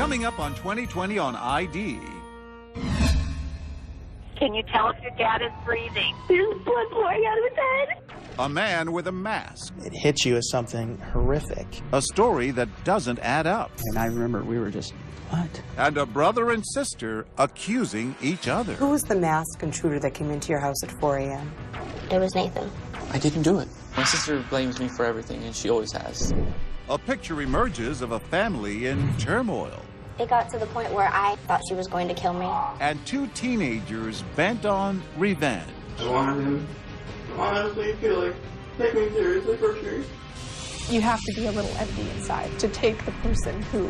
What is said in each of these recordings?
Coming up on 2020 on ID. Can you tell if your dad is breathing? There's blood pouring out of his head. A man with a mask. It hits you as something horrific. A story that doesn't add up. And I remember we were just, what? And a brother and sister accusing each other. Who was the masked intruder that came into your house at 4 a.m.? It was Nathan. I didn't do it. My sister blames me for everything, and she always has. A picture emerges of a family in turmoil. It got to the point where I thought she was going to kill me. And two teenagers bent on revenge. I wanted him to honestly feel like, take me seriously for sure. You have to be a little empty inside to take the person who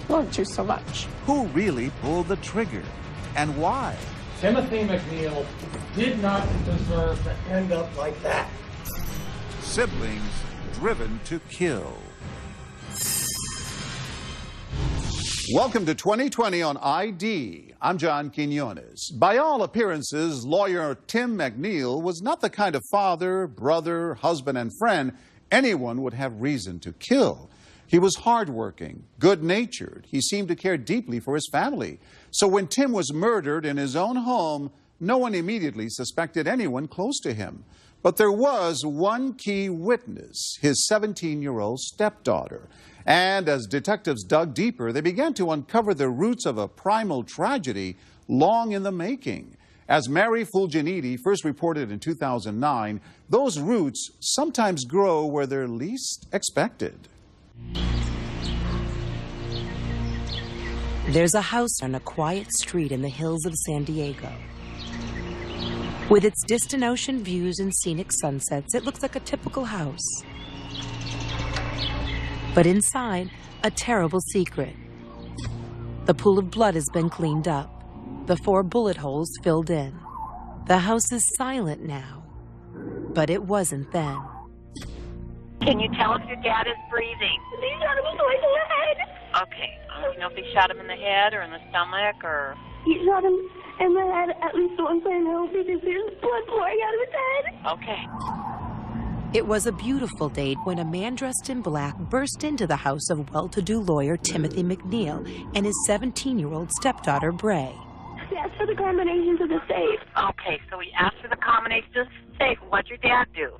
loved you so much. Who really pulled the trigger? And why? Timothy McNeil did not deserve to end up like that. Siblings driven to kill. Welcome to 2020 on ID. I'm John Quinones. By all appearances, lawyer Tim McNeil was not the kind of father, brother, husband, and friend anyone would have reason to kill. He was hardworking, good-natured. He seemed to care deeply for his family. So when Tim was murdered in his own home, no one immediately suspected anyone close to him. But there was one key witness, his 17-year-old stepdaughter. And as detectives dug deeper, they began to uncover the roots of a primal tragedy long in the making. As Mary Fulginiti first reported in 2009, those roots sometimes grow where they're least expected. There's a house on a quiet street in the hills of San Diego. With its distant ocean views and scenic sunsets, it looks like a typical house. But inside, a terrible secret. The pool of blood has been cleaned up, the 4 bullet holes filled in. The house is silent now, but it wasn't then. Can you tell if your dad is breathing? He shot him twice in the head. Okay. Do you know if he shot him in the head or in the stomach or... He shot him in the head at least once, I know, because there's blood pouring out of his head. Okay. It was a beautiful day when a man dressed in black burst into the house of well-to-do lawyer Timothy McNeil and his 17-year-old stepdaughter, Bray. He asked for the combination to the safe. Okay, so he asked for the combination to the safe. What'd your dad do?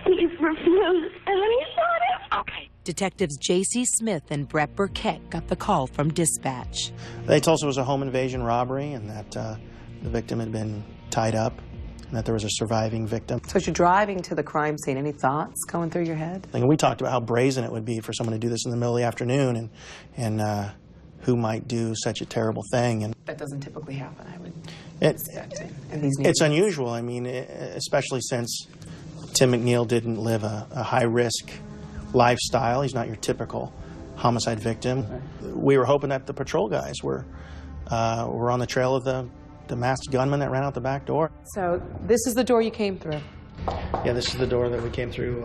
He refused, and then he shot him. Okay. Detectives J.C. Smith and Brett Burkett got the call from dispatch. They told us it was a home invasion robbery and that the victim had been tied up and that there was a surviving victim. So as you're driving to the crime scene, any thoughts going through your head? And we talked about how brazen it would be for someone to do this in the middle of the afternoon and who might do such a terrible thing. And That doesn't typically happen, I would expect. It's It's unusual, I mean, especially since Tim McNeil didn't live a high-risk lifestyle. He's not your typical homicide victim. We were hoping that the patrol guys were on the trail of the masked gunman that ran out the back door. So this is the door you came through? Yeah, this is the door that we came through.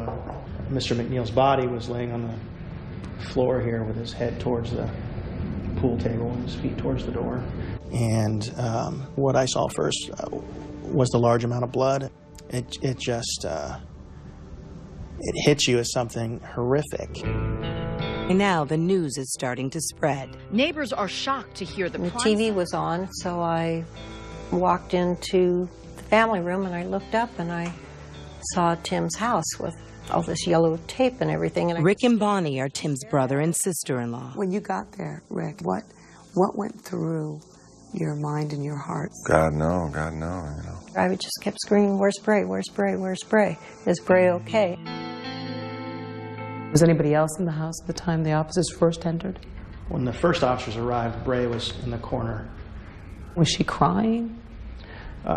Mr. McNeil's body was laying on the floor here with his head towards the pool table and his feet towards the door. And what I saw first was the large amount of blood. It just, it hits you as something horrific. And now the news is starting to spread. Neighbors are shocked to hear the TV was on, so I walked into the family room and I looked up and I saw Tim's house with all this yellow tape and everything. And Rick and Bonnie are Tim's brother and sister-in-law. When you got there, Rick, what went through your mind and your heart? God no, you know. I just kept screaming, "Where's Bray? Where's Bray? Where's Bray? Is Bray okay?" Was anybody else in the house at the time the officers first entered? When the first officers arrived, Bray was in the corner. Was she crying?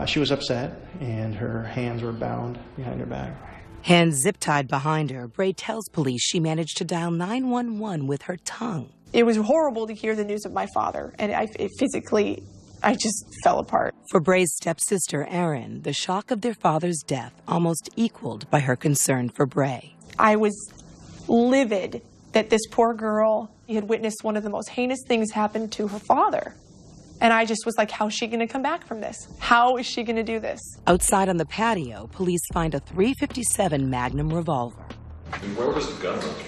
She was upset, and her hands were bound behind her back. Hands zip-tied behind her, Bray tells police she managed to dial 911 with her tongue. It was horrible to hear the news of my father, and I just fell apart. For Bray's stepsister, Erin, the shock of their father's death almost equaled by her concern for Bray. I was livid that this poor girl had witnessed one of the most heinous things happen to her father. And I just was like, how is she going to come back from this? How is she going to do this? Outside on the patio, police find a .357 Magnum revolver. And where was the gun located?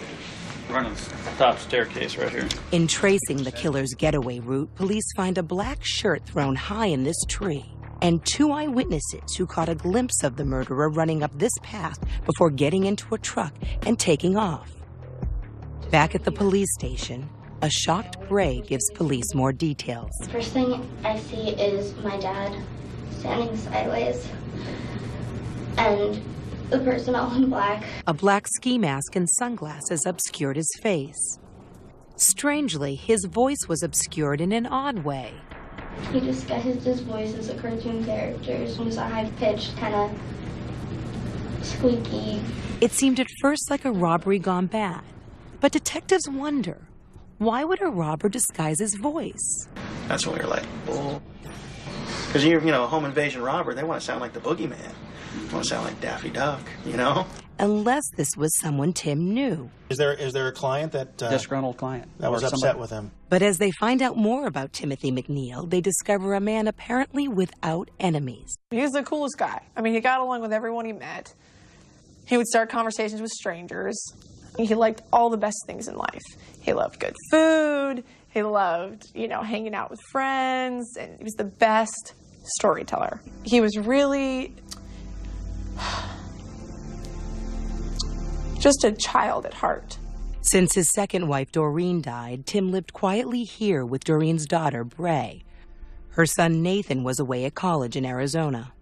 running the top staircase right here. In tracing the killer's getaway route, police find a black shirt thrown high in this tree and 2 eyewitnesses who caught a glimpse of the murderer running up this path before getting into a truck and taking off. Back at the police station, a shocked Bray gives police more details. First thing I see is my dad standing sideways and the person all in black. A black ski mask and sunglasses obscured his face. Strangely, his voice was obscured in an odd way. He disguised his voice as a cartoon character. It was a high-pitched, kind of squeaky. It seemed at first like a robbery gone bad, but detectives wonder, why would a robber disguise his voice? That's when we were like, oh. Because you know, a home invasion robber, they want to sound like the boogeyman. They want to sound like Daffy Duck, you know? Unless this was someone Tim knew. Is there a client that... disgruntled client. That was upset with him. But as they find out more about Timothy McNeil, they discover a man apparently without enemies. He's the coolest guy. I mean, he got along with everyone he met. He would start conversations with strangers. He liked all the best things in life. He loved good food. He loved, you know, hanging out with friends. And he was the best storyteller. He was really just a child at heart. Since his second wife, Doreen, died, Tim lived quietly here with Doreen's daughter, Bray. Her son, Nathan, was away at college in Arizona.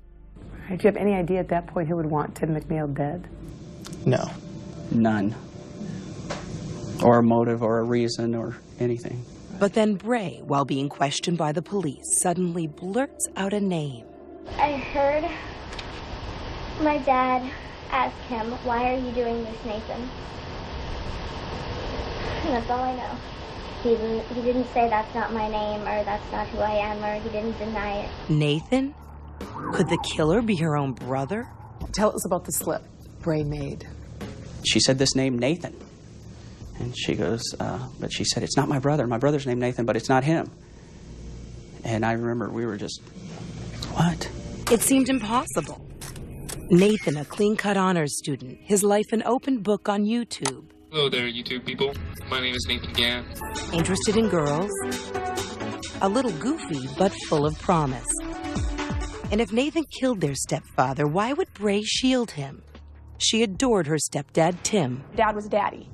Do you have any idea at that point who would want Tim McNeil dead? No. None. Or a motive or a reason or anything. But then Bray, while being questioned by the police, suddenly blurts out a name. I heard my dad ask him, "Why are you doing this, Nathan?" And that's all I know. He didn't say that's not my name or that's not who I am, or he didn't deny it. Nathan? Could the killer be her own brother? Tell us about the slip Bray made. She said this name, Nathan. And she goes, but she said, it's not my brother. My brother's named Nathan, but it's not him. And I remember we were just, what? It seemed impossible. Nathan, a clean-cut honors student, his life an open book on YouTube. Hello there, YouTube people. My name is Nathan Gann. Interested in girls, a little goofy, but full of promise. And if Nathan killed their stepfather, why would Bray shield him? She adored her stepdad, Tim. Dad was daddy.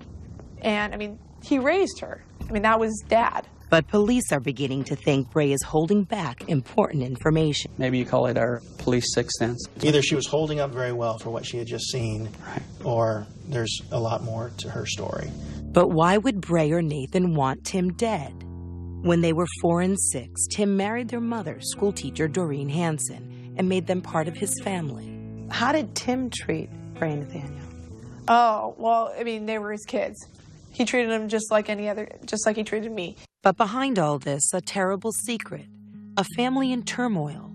And, I mean, he raised her. I mean, that was Dad. But police are beginning to think Bray is holding back important information. Maybe you call it our police sixth sense. Either she was holding up very well for what she had just seen, right, or there's a lot more to her story. But why would Bray or Nathan want Tim dead? When they were 4 and 6, Tim married their mother, schoolteacher Doreen Hansen, and made them part of his family. How did Tim treat Bray and Nathaniel? Oh, well, I mean, they were his kids. He treated them just like he treated me. But behind all this, a terrible secret. A family in turmoil.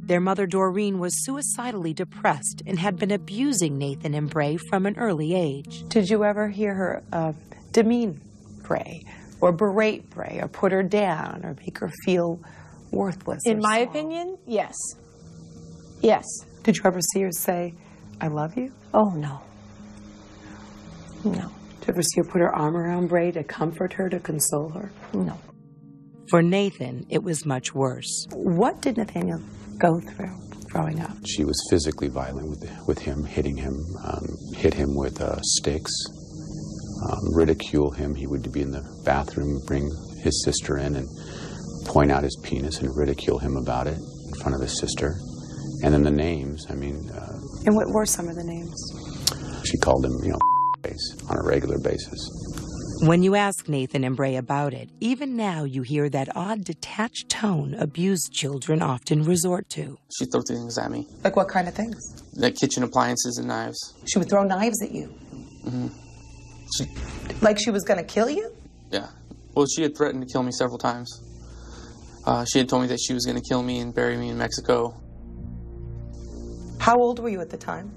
Their mother, Doreen, was suicidally depressed and had been abusing Nathan and Bray from an early age. Did you ever hear her demean Bray, or berate Bray, or put her down, or make her feel worthless? In my opinion, yes. Yes. Did you ever see her say, "I love you"? Oh, no. No. Did you ever see her put her arm around Bray to comfort her, to console her? No. For Nathan, it was much worse. What did Nathaniel go through growing up? She was physically violent with him, hitting him, hit him with sticks, ridicule him. He would be in the bathroom, bring his sister in and point out his penis and ridicule him about it in front of his sister. And then the names, I mean... and what were some of the names? She called him, on a regular basis. When you ask Nathan and Bray about it, even now you hear that odd, detached tone abused children often resort to. She threw things at me. Like what kind of things? Like kitchen appliances and knives. She would throw knives at you? Mm-hmm. Like she was going to kill you? Yeah. Well, she had threatened to kill me several times. She had told me that she was going to kill me and bury me in Mexico. How old were you at the time?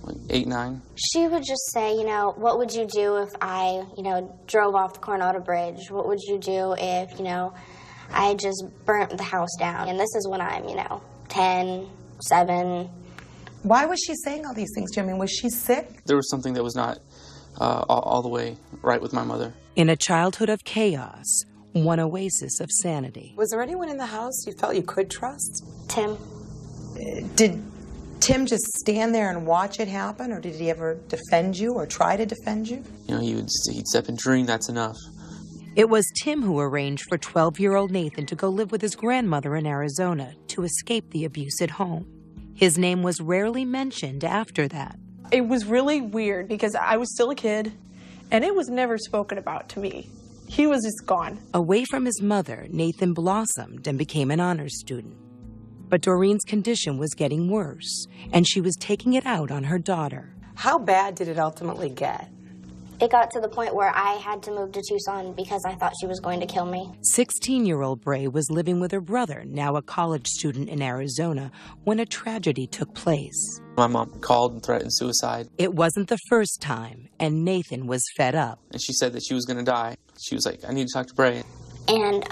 Like 8, 9. She would just say, what would you do if I, drove off the Coronado Bridge? What would you do if, I just burnt the house down? And this is when I'm, 10, 7. Why was she saying all these things to you? I mean, was she sick? There was something that was not all the way right with my mother. In a childhood of chaos, one oasis of sanity. Was there anyone in the house you felt you could trust? Tim. Did Tim just stand there and watch it happen, or did he ever defend you or try to defend you? You know, he'd step in drink, that's enough. It was Tim who arranged for 12-year-old Nathan to go live with his grandmother in Arizona to escape the abuse at home. His name was rarely mentioned after that. It was really weird because I was still a kid, and it was never spoken about to me. He was just gone. Away from his mother, Nathan blossomed and became an honors student. But Doreen's condition was getting worse, and she was taking it out on her daughter. How bad did it ultimately get? It got to the point where I had to move to Tucson because I thought she was going to kill me. 16-year-old Bray was living with her brother, now a college student in Arizona, when a tragedy took place. My mom called and threatened suicide. It wasn't the first time, and Nathan was fed up. And she said that she was going to die. She was like, I need to talk to Bray. And,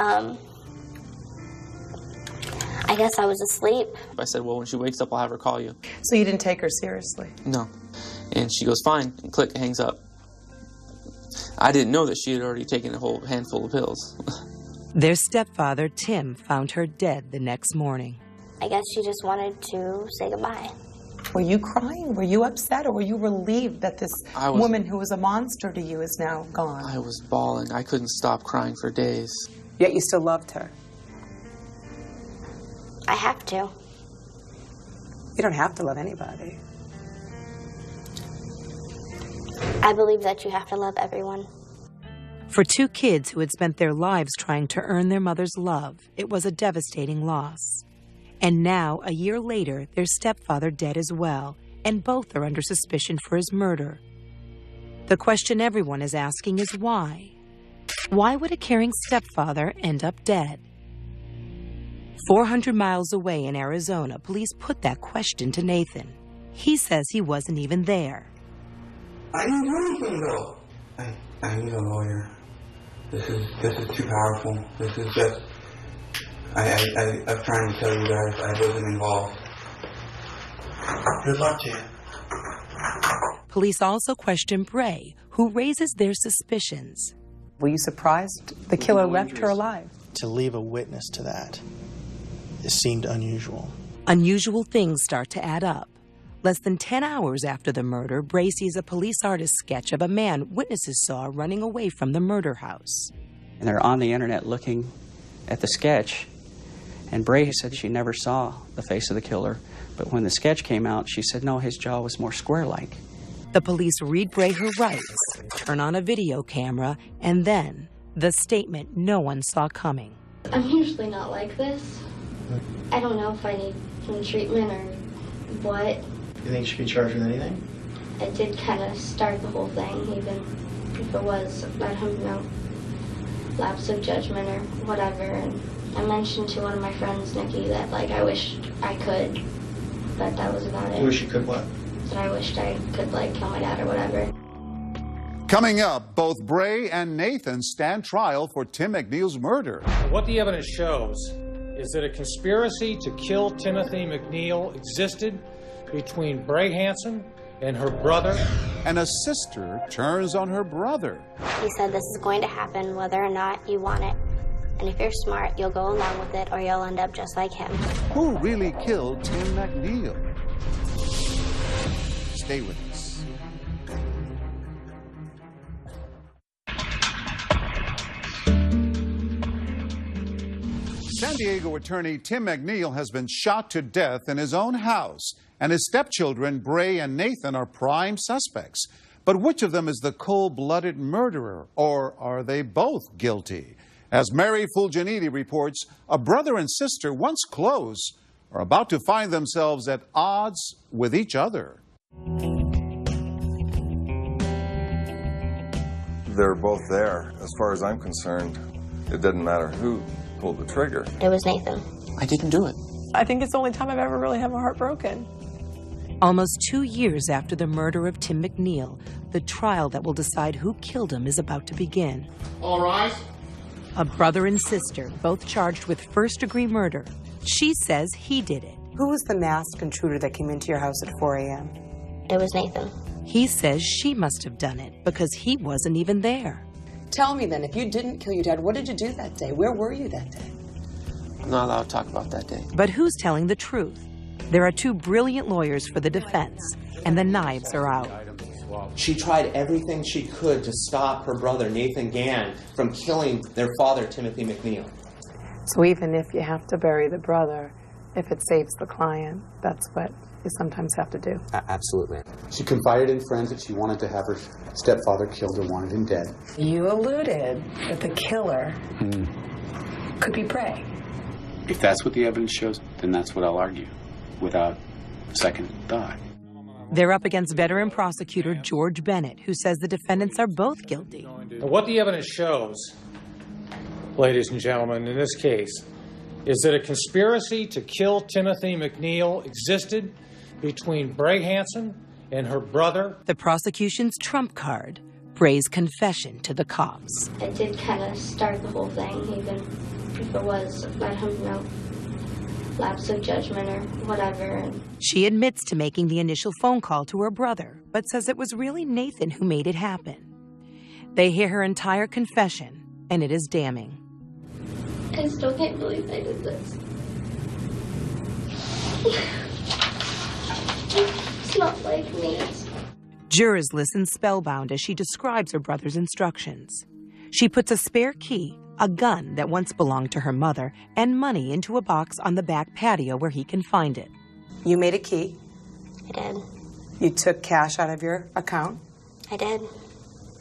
I guess I was asleep. I said, well, when she wakes up, I'll have her call you. So you didn't take her seriously? No. And she goes, fine, and click, hangs up. I didn't know that she had already taken a whole handful of pills. Their stepfather, Tim, found her dead the next morning. I guess she just wanted to say goodbye. Were you crying? Were you upset? Or were you relieved that this woman who was a monster to you is now gone? I was bawling. I couldn't stop crying for days. Yet you still loved her? I have to. You don't have to love anybody. I believe that you have to love everyone. For two kids who had spent their lives trying to earn their mother's love, it was a devastating loss. And now, a year later, their stepfather dead as well, and both are under suspicion for his murder. The question everyone is asking is why? Why would a caring stepfather end up dead? 400 miles away in Arizona, police put that question to Nathan. He says he wasn't even there. I don't know anything, though. I need a lawyer. This is too powerful. This is just... I'm trying to tell you guys I wasn't involved. Good luck to you. Police also question Bray, who raises their suspicions. Were you surprised the killer left her alive? To leave a witness to that, it seemed unusual. Unusual things start to add up. Less than 10 hours after the murder, Bray sees a police artist sketch of a man witnesses saw running away from the murder house. And they're on the internet looking at the sketch, and Bray said she never saw the face of the killer, but when the sketch came out, she said, no, his jaw was more square-like. The police read Bray her rights, turn on a video camera, and then the statement no one saw coming. I'm usually not like this. I don't know if I need some treatment or what. You think she could be charged with anything? It did kind of start the whole thing, even if it was, I don't know, lapse of judgment or whatever. And I mentioned to one of my friends, Nikki, that, like, I wished I could, but that was about it. You wish you could what? That I wished I could, like, kill my dad or whatever. Coming up, both Bray and Nathan stand trial for Tim McNeil's murder. What the evidence shows is that a conspiracy to kill Timothy McNeil existed between Bray Hansen and her brother. And a sister turns on her brother. He said this is going to happen whether or not you want it. And if you're smart, you'll go along with it or you'll end up just like him. Who really killed Tim McNeil? Stay with us. San Diego attorney Tim McNeil has been shot to death in his own house, and his stepchildren, Bray and Nathan, are prime suspects. But which of them is the cold-blooded murderer, or are they both guilty? As Mary Fulginiti reports, a brother and sister, once close, are about to find themselves at odds with each other. They're both there. As far as I'm concerned, it doesn't matter who pulled the trigger. It was Nathan. I didn't do it. I think it's the only time I've ever really had my heart broken. Almost 2 years after the murder of Tim McNeil, the trial that will decide who killed him is about to begin. All rise. A brother and sister, both charged with first-degree murder. She says he did it. Who was the masked intruder that came into your house at 4 a.m.? It was Nathan. He says she must have done it because he wasn't even there. Tell me then, if you didn't kill your dad, what did you do that day? Where were you that day? I'm not allowed to talk about that day. But who's telling the truth? There are two brilliant lawyers for the defense, and the knives are out. She tried everything she could to stop her brother, Nathan Gann, from killing their father, Timothy McNeil. So even if you have to bury the brother, if it saves the client, that's what you sometimes have to do. Absolutely. She confided in friends that she wanted to have her stepfather killed or wanted him dead. You alluded that the killer could be Bray. If that's what the evidence shows, then that's what I'll argue, without second thought. They're up against veteran prosecutor George Bennett, who says the defendants are both guilty. What the evidence shows, ladies and gentlemen, in this case, is that a conspiracy to kill Timothy McNeil existed between Bray Hansen and her brother. The prosecution's trump card, Bray's confession to the cops. I did kind of start the whole thing, even if it was, let him know, lapse of judgment or whatever. She admits to making the initial phone call to her brother, but says it was really Nathan who made it happen. They hear her entire confession, and it is damning. I still can't believe I did this. It's not like me. Jurors listen spellbound as she describes her brother's instructions. She puts a spare key, a gun that once belonged to her mother, and money into a box on the back patio where he can find it. You made a key. I did. You took cash out of your account. I did.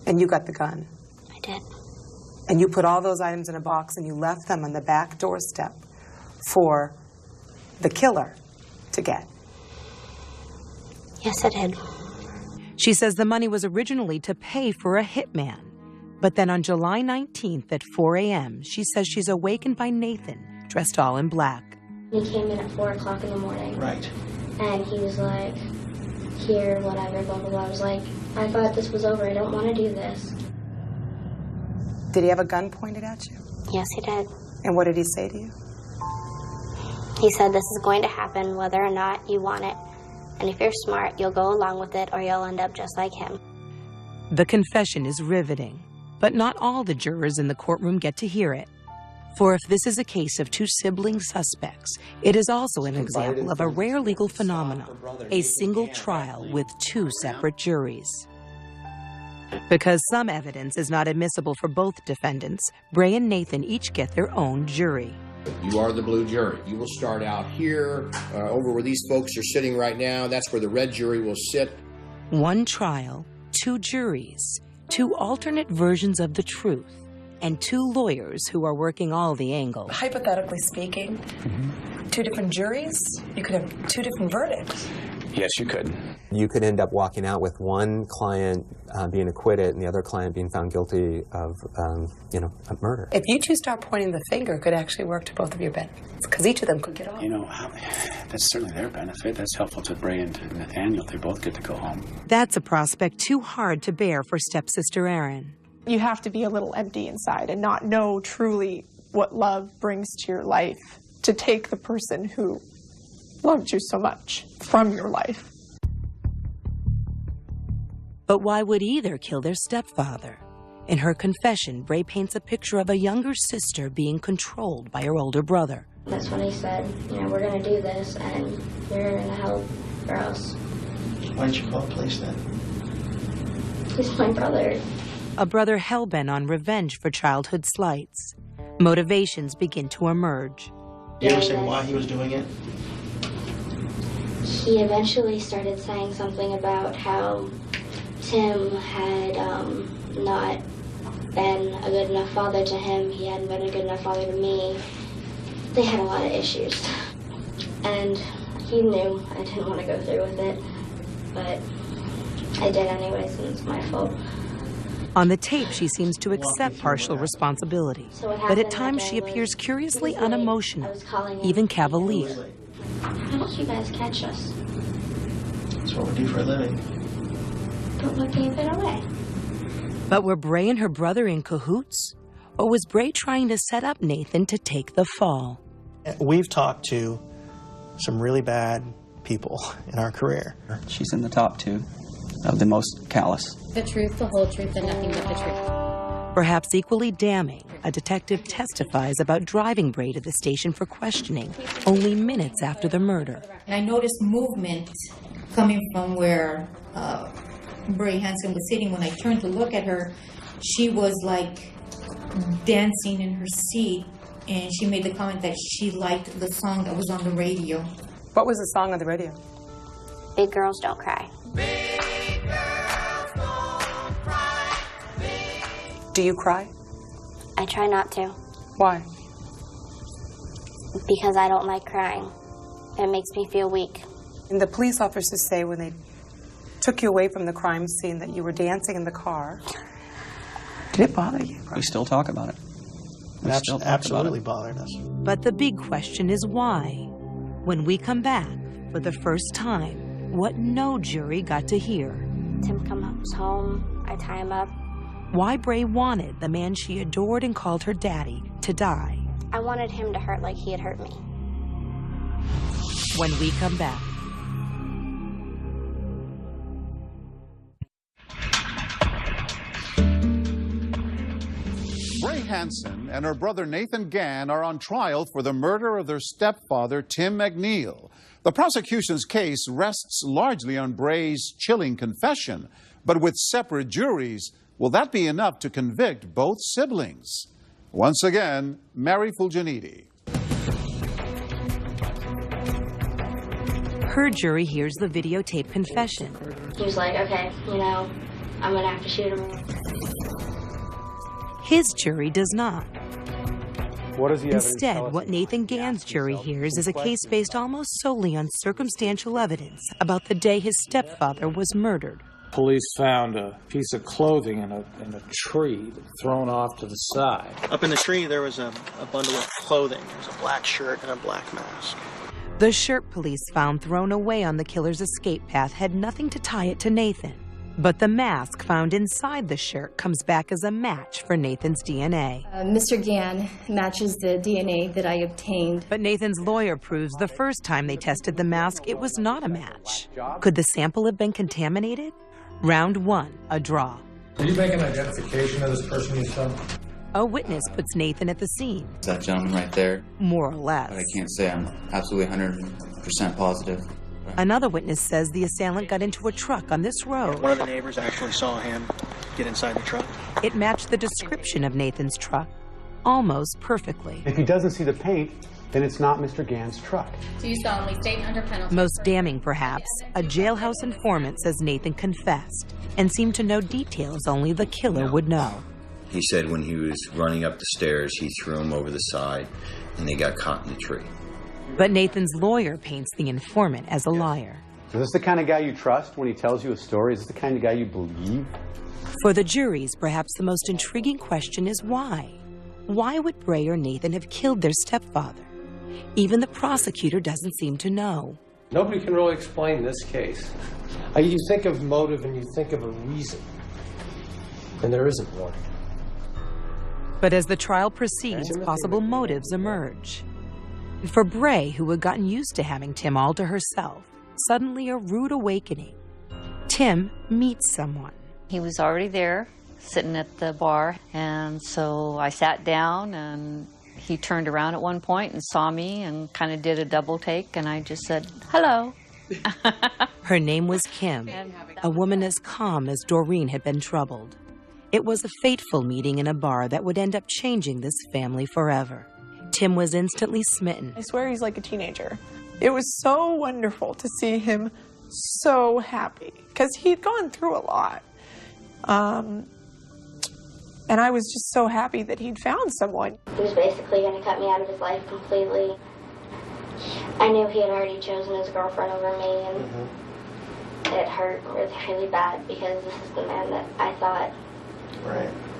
And you got the gun. I did. And you put all those items in a box and you left them on the back doorstep for the killer to get. Yes, I did. She says the money was originally to pay for a hitman. But then on July 19th at 4 a.m., she says she's awakened by Nathan, dressed all in black. He came in at 4 o'clock in the morning. Right. And he was like, here, whatever, blah, blah, blah. I was like, I thought this was over. I don't want to do this. Did he have a gun pointed at you? Yes, he did. And what did he say to you? He said, this is going to happen whether or not you want it. And if you're smart, you'll go along with it or you'll end up just like him. The confession is riveting, but not all the jurors in the courtroom get to hear it. For if this is a case of two sibling suspects, it is also an example of a rare legal phenomenon, a single trial with two separate juries. Because some evidence is not admissible for both defendants, Bray and Nathan each get their own jury. You are the blue jury. You will start out here, over where these folks are sitting right now. That's where the red jury will sit. One trial, two juries, two alternate versions of the truth, and two lawyers who are working all the angles. Hypothetically speaking, two different juries, you could have two different verdicts. Yes, you could. You could end up walking out with one client being acquitted and the other client being found guilty of, a murder. If you two start pointing the finger, it could actually work to both of your benefits, because each of them could get off. You know, that's certainly their benefit. That's helpful to Bray and to Nathaniel. They both get to go home. That's a prospect too hard to bear for stepsister Erin. You have to be a little empty inside and not know truly what love brings to your life to take the person who loved you so much from your life. But why would either kill their stepfather? In her confession, Bray paints a picture of a younger sister being controlled by her older brother. That's when he said, we're going to do this and you're going to help or else. Why didn't you call the police then? He's my brother. A brother hell-bent on revenge for childhood slights. Motivations begin to emerge. Did you ever say why he was doing it? He eventually started saying something about how Tim had not been a good enough father to him. He hadn't been a good enough father to me. They had a lot of issues. And he knew I didn't want to go through with it. But I did anyway, since it's my fault. On the tape, she seems to accept partial responsibility. But at times she appears curiously unemotional, even cavalier. How don't you guys catch us? That's what we do for a living. Don't look any better way. But were Bray and her brother in cahoots? Or was Bray trying to set up Nathan to take the fall? We've talked to some really bad people in our career. She's in the top two. of the most callous. The truth, the whole truth, and nothing but the truth. Perhaps equally damning, a detective testifies about driving Bray to the station for questioning only minutes after the murder. And I noticed movement coming from where Bray Hansen was sitting. When I turned to look at her, she was like dancing in her seat, and she made the comment that she liked the song that was on the radio. What was the song on the radio? Big Girls Don't Cry. Do you cry? I try not to. Why? Because I don't like crying. It makes me feel weak. And the police officers say when they took you away from the crime scene that you were dancing in the car. Did it bother you? We still talk about it. It absolutely bothered us. But the big question is why? When we come back, for the first time, what no jury got to hear. Tim comes home, I tie him up. Why Bray wanted the man she adored and called her daddy to die. I wanted him to hurt like he had hurt me. When we come back. Bray Hansen and her brother Nathan Gann are on trial for the murder of their stepfather, Tim McNeil. The prosecution's case rests largely on Bray's chilling confession, but with separate juries, will that be enough to convict both siblings? Once again, Mary Fulginiti. Her jury hears the videotape confession. He was like, okay, I'm gonna have to shoot him. His jury does not. What is the Instead, what Nathan Gann's jury hears is a case based almost solely on circumstantial evidence about the day his stepfather was murdered. Police found a piece of clothing in a tree thrown off to the side. Up in the tree, there was a bundle of clothing. There was a black shirt and a black mask. The shirt police found thrown away on the killer's escape path had nothing to tie it to Nathan. But the mask found inside the shirt comes back as a match for Nathan's DNA. Mr. Gann matches the DNA that I obtained. But Nathan's lawyer proves the first time they tested the mask, it was not a match. Could the sample have been contaminated? Round one, a draw. Did you make an identification of this person you saw? A witness puts Nathan at the scene. That gentleman right there. More or less. But I can't say I'm absolutely 100% positive. Another witness says the assailant got into a truck on this road. One of the neighbors actually saw him get inside the truck. It matched the description of Nathan's truck almost perfectly. If he doesn't see the paint, then it's not Mr. Gann's truck. Do you solemnly state under penalty? Most damning, perhaps, a jailhouse informant says Nathan confessed and seemed to know details only the killer would know. He said when he was running up the stairs, he threw him over the side, and they got caught in the tree. But Nathan's lawyer paints the informant as a liar. Is this the kind of guy you trust when he tells you a story? Is this the kind of guy you believe? For the juries, perhaps the most intriguing question is why? Why would Bray or Nathan have killed their stepfather? Even the prosecutor doesn't seem to know. Nobody can really explain this case. You think of motive and you think of a reason, and there isn't one. But as the trial proceeds, possible motives emerge. For Bray, who had gotten used to having Tim all to herself, suddenly a rude awakening. Tim meets someone. He was already there, sitting at the bar, and so I sat down, and he turned around at one point and saw me and kind of did a double take, and I just said, hello. Her name was Kim, a woman as calm as Doreen had been troubled. It was a fateful meeting in a bar that would end up changing this family forever. Tim was instantly smitten. I swear he's like a teenager. It was so wonderful to see him so happy because he'd gone through a lot. And I was just so happy that he'd found someone. He was basically going to cut me out of his life completely. I knew he had already chosen his girlfriend over me, and it hurt really bad because this is the man that I thought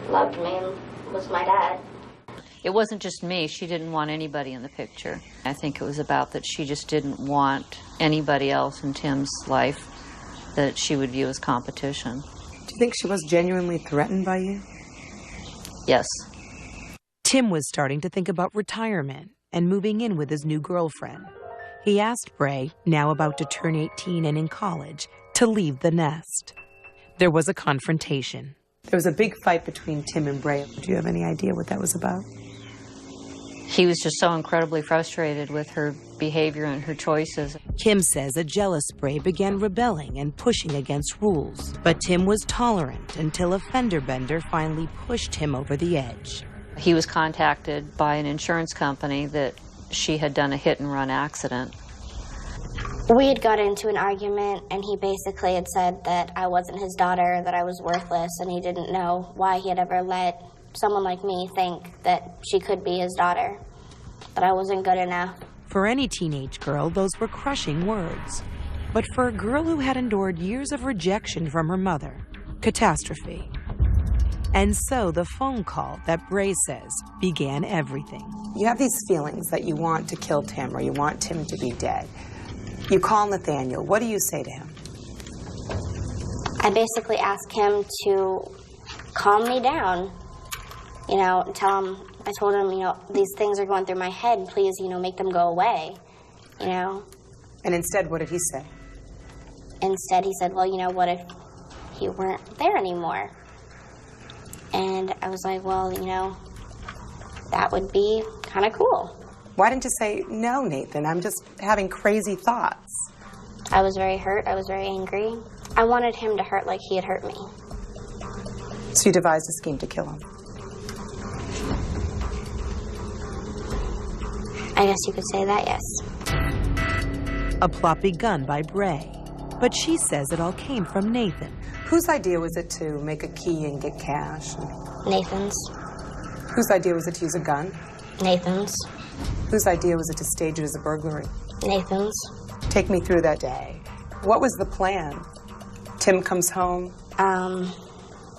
loved me and was my dad. It wasn't just me. She didn't want anybody in the picture. I think it was about that she just didn't want anybody else in Tim's life that she would view as competition. Do you think she was genuinely threatened by you? Yes. Tim was starting to think about retirement and moving in with his new girlfriend. He asked Bray, now about to turn 18 and in college, to leave the nest. There was a confrontation. There was a big fight between Tim and Bray. Do you have any idea what that was about? He was just so incredibly frustrated with her behavior and her choices. Kim says a jealous Bray began rebelling and pushing against rules. But Tim was tolerant until a fender bender finally pushed him over the edge. He was contacted by an insurance company that she had done a hit-and-run accident. We had got into an argument, and he basically had said that I wasn't his daughter, that I was worthless, and he didn't know why he had ever let someone like me think that she could be his daughter, that I wasn't good enough. For any teenage girl, those were crushing words. But for a girl who had endured years of rejection from her mother, catastrophe. And so the phone call that Bray says began everything. You have these feelings that you want to kill Tim or you want Tim to be dead. You call Nathaniel. What do you say to him? I basically asked him to calm me down, you know, tell him, I told him, you know, these things are going through my head, please, you know, make them go away, you know. And instead, what did he say? Instead, he said, well, you know, what if you weren't there anymore? And I was like, well, you know, that would be kind of cool. Why didn't you say, no, Nathan, I'm just having crazy thoughts? I was very hurt. I was very angry. I wanted him to hurt like he had hurt me. So you devised a scheme to kill him? I guess you could say that, yes. A plot begun by Bray. But she says it all came from Nathan. Whose idea was it to make a key and get cash? Nathan's. Whose idea was it to use a gun? Nathan's. Whose idea was it to stage it as a burglary? Nathan's. Take me through that day. What was the plan? Tim comes home?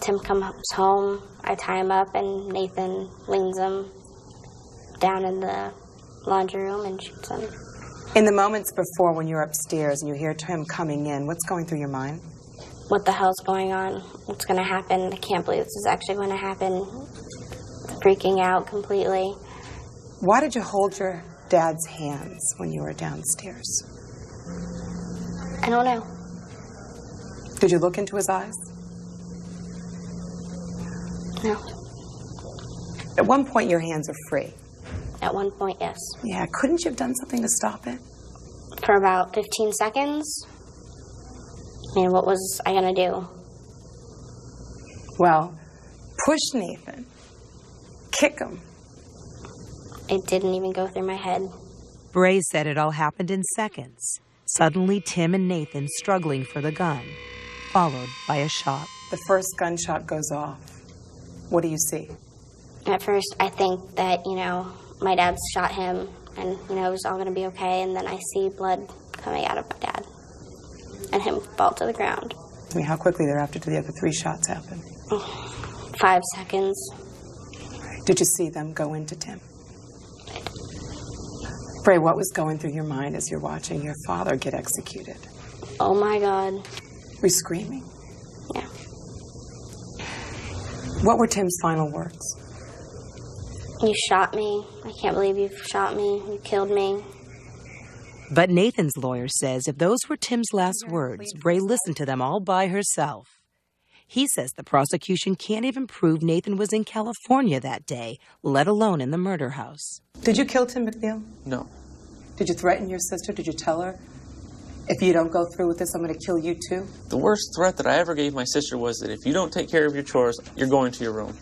Tim comes home, I tie him up, and Nathan leans him down in the laundry room and shoots him. In the moments before when you're upstairs and you hear Tim coming in, what's going through your mind? What the hell's going on? What's going to happen? I can't believe this is actually going to happen. Freaking out completely. Why did you hold your dad's hands when you were downstairs? I don't know. Did you look into his eyes? No. At one point, your hands are free. At one point, yes. Yeah, couldn't you have done something to stop it? For about 15 seconds? I mean, what was I going to do? Well, push Nathan. Kick him. It didn't even go through my head. Bray said it all happened in seconds. Suddenly, Tim and Nathan struggling for the gun, followed by a shot. The first gunshot goes off. What do you see? At first, I think that, you know, my dad shot him and, you know, it was all going to be okay. And then I see blood coming out of my dad and him fall to the ground. I mean, how quickly thereafter did the other 3 shots happen? 5 seconds. Did you see them go into Tim? Bray, what was going through your mind as you're watching your father get executed? Oh, my God. Were you screaming? Yeah. What were Tim's final words? You shot me. I can't believe you shot me. You killed me. But Nathan's lawyer says if those were Tim's last words, Bray listened to them all by herself. He says the prosecution can't even prove Nathan was in California that day, let alone in the murder house. Did you kill Tim McNeil? No. Did you threaten your sister? Did you tell her, if you don't go through with this, I'm going to kill you too? The worst threat that I ever gave my sister was that if you don't take care of your chores, you're going to your room.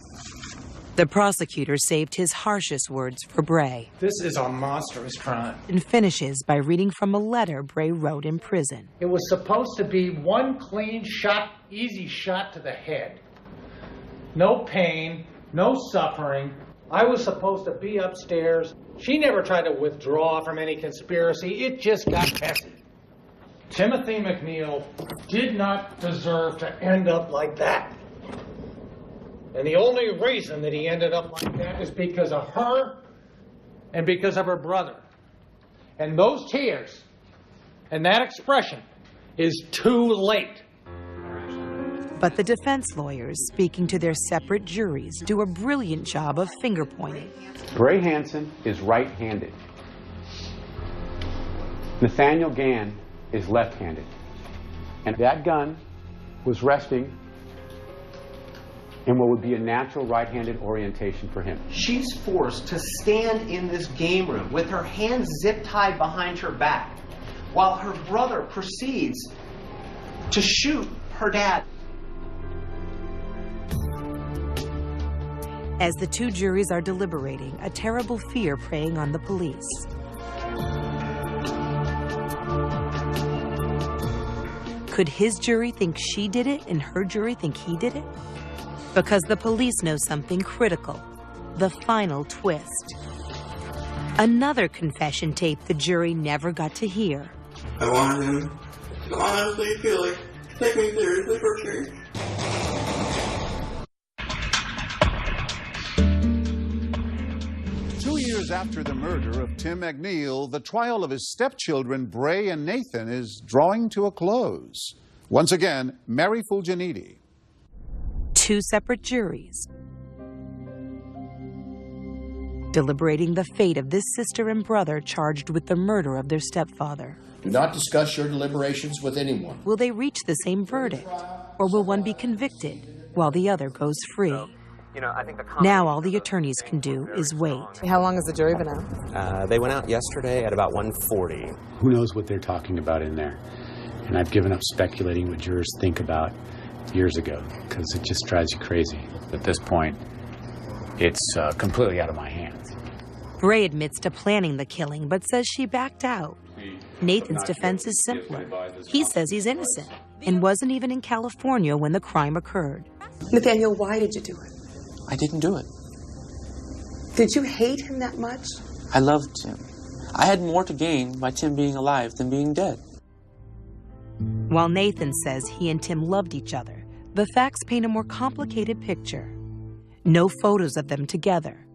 The prosecutor saved his harshest words for Bray. This is a monstrous crime. And finishes by reading from a letter Bray wrote in prison. It was supposed to be one clean shot, easy shot to the head. No pain, no suffering. I was supposed to be upstairs. She never tried to withdraw from any conspiracy. It just got messy. Timothy McNeil did not deserve to end up like that. And the only reason that he ended up like that is because of her and because of her brother. And those tears and that expression is too late. But the defense lawyers, speaking to their separate juries, do a brilliant job of finger-pointing. Bray Hansen is right-handed. Nathaniel Gann is left-handed. And that gun was resting in what would be a natural right-handed orientation for him. She's forced to stand in this game room with her hands zip-tied behind her back while her brother proceeds to shoot her dad. As the two juries are deliberating, a terrible fear preying on the police. Could his jury think she did it and her jury think he did it? Because the police know something critical, the final twist. Another confession tape the jury never got to hear. I wanted him to honestly feel like, take me seriously for sure. After the murder of Tim McNeil, the trial of his stepchildren, Bray and Nathan, is drawing to a close. Once again, Mary Fulginiti. Two separate juries deliberating the fate of this sister and brother charged with the murder of their stepfather. Do not discuss your deliberations with anyone. Will they reach the same verdict, or will one be convicted while the other goes free? Now all the attorneys can do is wait. How long has the jury been out? They went out yesterday at about 1:40. Who knows what they're talking about in there? And I've given up speculating what jurors think about years ago, because it just drives you crazy. At this point, it's completely out of my hands. Bray admits to planning the killing, but says she backed out. Nathan's defense is simpler. He says he's innocent and wasn't even in California when the crime occurred. Nathaniel, why did you do it? I didn't do it. Did you hate him that much? I loved Tim. I had more to gain by Tim being alive than being dead. While Nathan says he and Tim loved each other, the facts paint a more complicated picture. No photos of them together.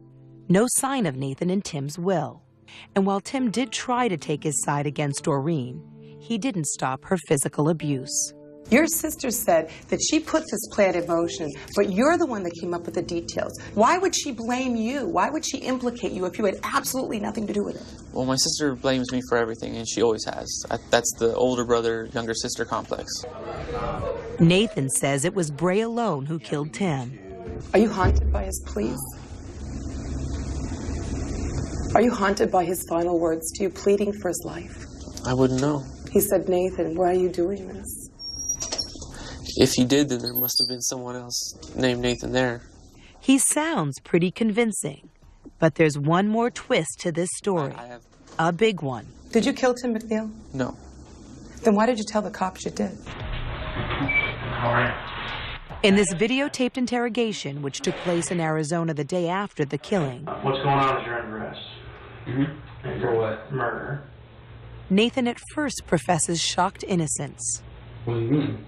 No sign of Nathan in Tim's will. And while Tim did try to take his side against Doreen, he didn't stop her physical abuse. Your sister said that she put this plan in motion, but you're the one that came up with the details. Why would she blame you? Why would she implicate you if you had absolutely nothing to do with it? Well, my sister blames me for everything, and she always has. That's the older brother, younger sister complex. Nathan says it was Bray alone who killed Tim. Are you haunted by his pleas? Are you haunted by his final words to you, pleading for his life? I wouldn't know. He said, Nathan, why are you doing this? If he did, then there must have been someone else named Nathan there. He sounds pretty convincing, but there's one more twist to this story. A big one. Did you kill Tim McNeil? No. Then why did you tell the cops you did? All right. In this videotaped interrogation, which took place in Arizona the day after the killing, What's going on is you're under arrest. And for what? Murder. Nathan at first professes shocked innocence. What do you mean?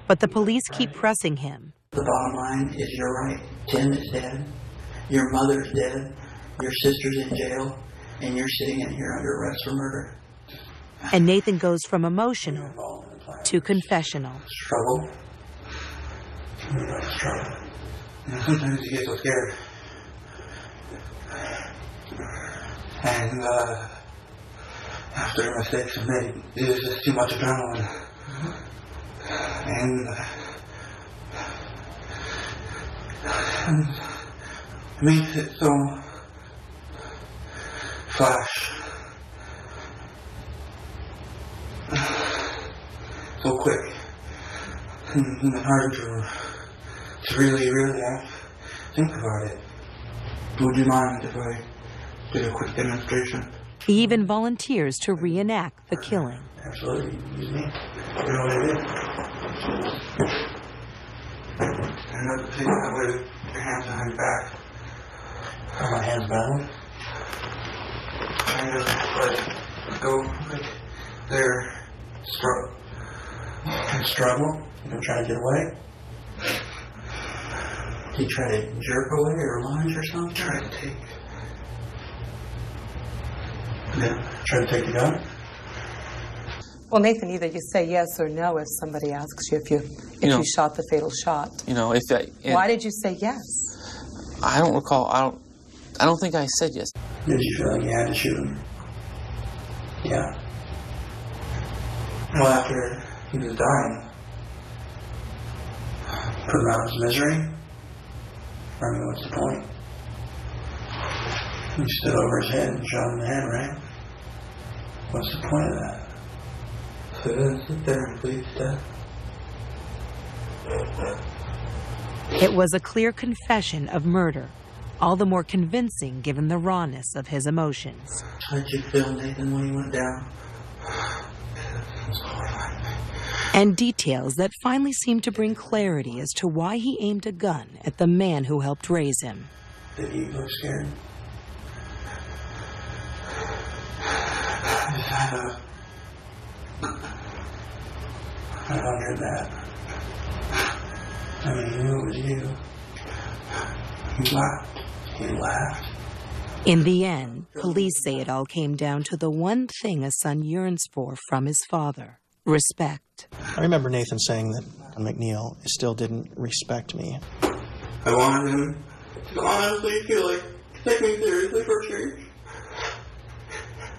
But the police keep pressing him. The bottom line is you're right. Tim is dead. Your mother's dead. Your sister's in jail. And you're sitting in here under arrest for murder. And Nathan goes from emotional to confessional. Struggle. Struggle. Sometimes you get so scared. And after the mistakes I made, it was just too much adrenaline. And it makes it so flash, so quick, and hard to really think about it. Would you mind if I did a quick demonstration? He even volunteers to reenact the killing. Absolutely. Use me. You know what I did? And up, take that way, your hands behind your back. Have my hands down. Kind of like go like there. Struggle. You try to get away. You try to jerk away or lunge or something. Try to take the gun. Well, Nathan, either you say yes or no if somebody asks you if you shot the fatal shot. You know, if I... Why did you say yes? I don't recall. I don't think I said yes. Did you feel like you had to shoot him? Yeah. Well, after he was dying, put him out of his misery, I mean, what's the point? You stood over his head and shot him in the head, right? What's the point of that? So then sit there and bleed to death. It was a clear confession of murder, all the more convincing given the rawness of his emotions. How did you feel, Nathan, when he went down? And details that finally seemed to bring clarity as to why he aimed a gun at the man who helped raise him. Did you look scared? I wondered that. I mean, he knew it was you. He laughed. He laughed. In the end, police say it all came down to the one thing a son yearns for from his father: respect. I remember Nathan saying that McNeil still didn't respect me. I wanted him to honestly feel like, take me seriously for a change.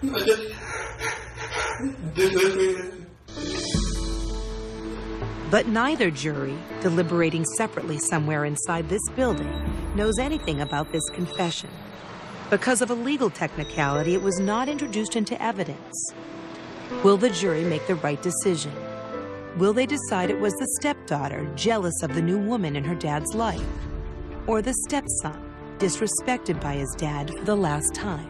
I just miss me. But neither jury, deliberating separately somewhere inside this building, knows anything about this confession. Because of a legal technicality, it was not introduced into evidence. Will the jury make the right decision? Will they decide it was the stepdaughter jealous of the new woman in her dad's life? Or the stepson, disrespected by his dad for the last time?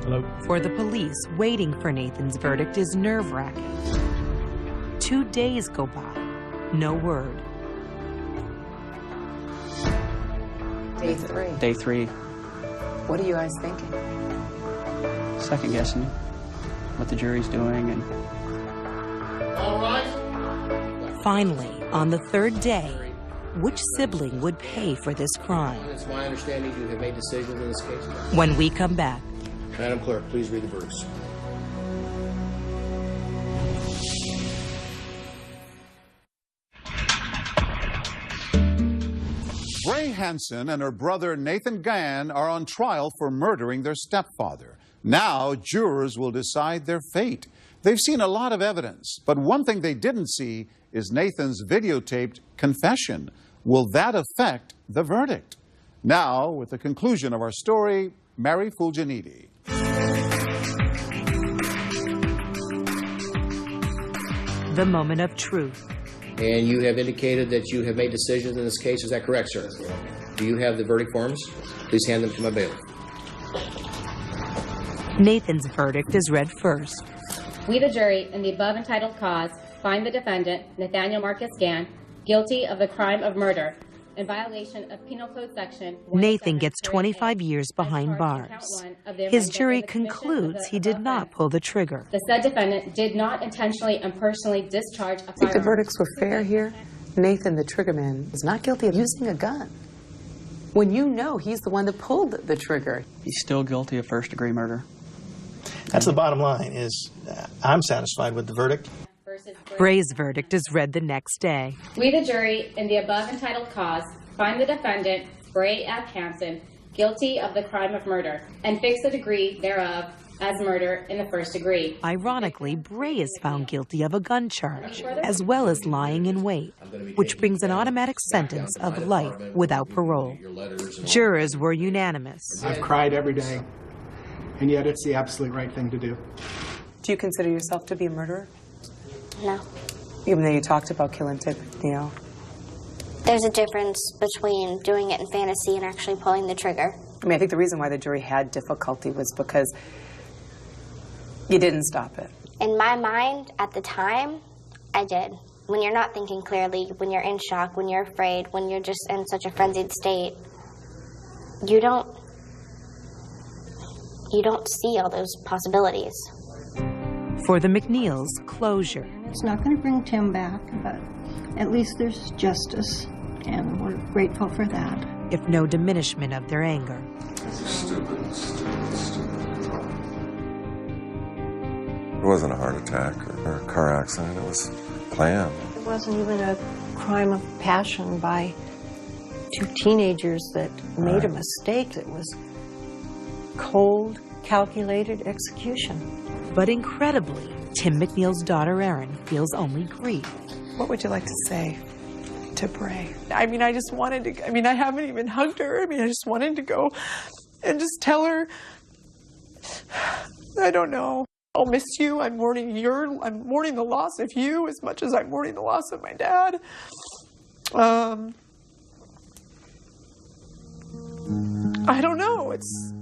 Hello? For the police, waiting for Nathan's verdict is nerve-wracking. 2 days go by, no word. Day 3. Day 3. What are you guys thinking? Second guessing what the jury's doing. And All right. Finally, on the third day, which sibling would pay for this crime? It's my understanding you have made decisions in this case. When we come back. Madam Clerk, please read the verdicts. Bray Hansen and her brother Nathan Gann are on trial for murdering their stepfather. Now, jurors will decide their fate. They've seen a lot of evidence, but one thing they didn't see is Nathan's videotaped confession. Will that affect the verdict? Now, with the conclusion of our story, Mary Fulginiti. The moment of truth. And you have indicated that you have made decisions in this case. Is that correct, sir? Do you have the verdict forms? Please hand them to my bailiff. Nathan's verdict is read first. We, the jury, in the above entitled cause, find the defendant, Nathaniel Marcus Gann, guilty of the crime of murder in violation of Penal Code Section 107. Nathan gets 25 years behind bars. His jury concludes he did not pull the trigger. The said defendant did not intentionally and personally discharge a I think the firearm. verdicts were fair here. Nathan, the triggerman, is not guilty of using a gun. When you know he's the one that pulled the trigger. he's still guilty of first-degree murder. That's the bottom line, is I'm satisfied with the verdict. Bray's verdict is read the next day. We, the jury, in the above entitled cause, find the defendant, Bray F. Hansen, guilty of the crime of murder and fix the degree thereof as murder in the first degree. Ironically, Bray is found guilty of a gun charge, as well as lying in wait, which brings an automatic sentence of life without parole. Jurors were unanimous. I've cried every day, and yet it's the absolute right thing to do. Do you consider yourself to be a murderer? No. Even though you talked about killing Tim McNeil. There's a difference between doing it in fantasy and actually pulling the trigger. I mean, I think the reason why the jury had difficulty was because you didn't stop it. In my mind, at the time, I did. When you're not thinking clearly, when you're in shock, when you're afraid, when you're just in such a frenzied state, you don't see all those possibilities. For the McNeils, closure. It's not going to bring Tim back, but at least there's justice, and we're grateful for that. If no diminishment of their anger. Stupid. It wasn't a heart attack or a car accident. It was planned. It wasn't even a crime of passion by two teenagers that made a mistake. It was cold, calculated execution. But incredibly, Tim McNeil's daughter Erin feels only grief. What would you like to say to to Bray. I mean, I just wanted to, I mean, I haven't even hugged her. I mean, I just wanted to go and just tell her, I don't know. I'll miss you. I'm mourning the loss of you as much as I'm mourning the loss of my dad. I don't know. It's...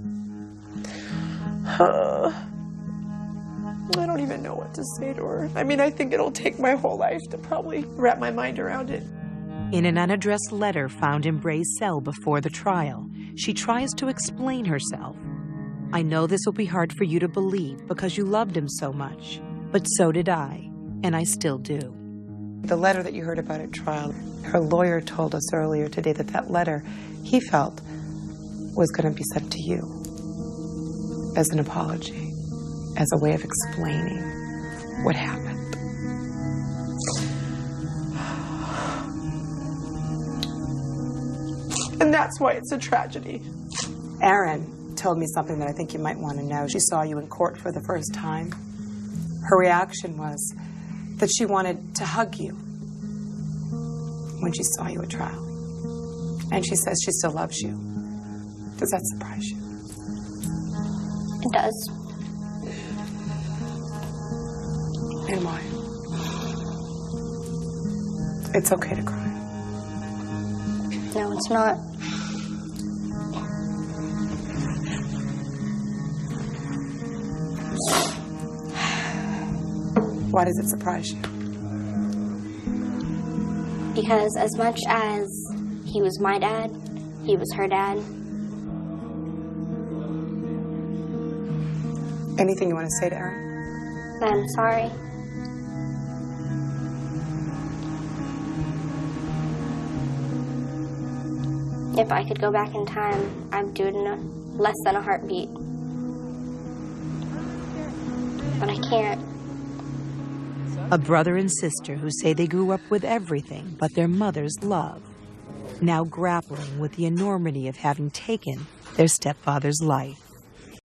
I don't even know what to say to her. I mean, I think it'll take my whole life to probably wrap my mind around it. In an unaddressed letter found in Bray's cell before the trial, she tries to explain herself. I know this will be hard for you to believe because you loved him so much, but so did I, and I still do. The letter that you heard about at trial, her lawyer told us earlier today that that letter, he felt, was going to be sent to you as an apology, as a way of explaining what happened. And that's why it's a tragedy. Erin told me something that I think you might want to know. She saw you in court for the first time. Her reaction was that she wanted to hug you when she saw you at trial. And she says she still loves you. Does that surprise you? It does. And why? It's okay to cry. No, it's not. Why does it surprise you? Because as much as he was my dad, he was her dad. Anything you want to say to Erin? That I'm sorry. If I could go back in time, I'd do it in less than a heartbeat. But I can't. A brother and sister who say they grew up with everything but their mother's love, now grappling with the enormity of having taken their stepfather's life.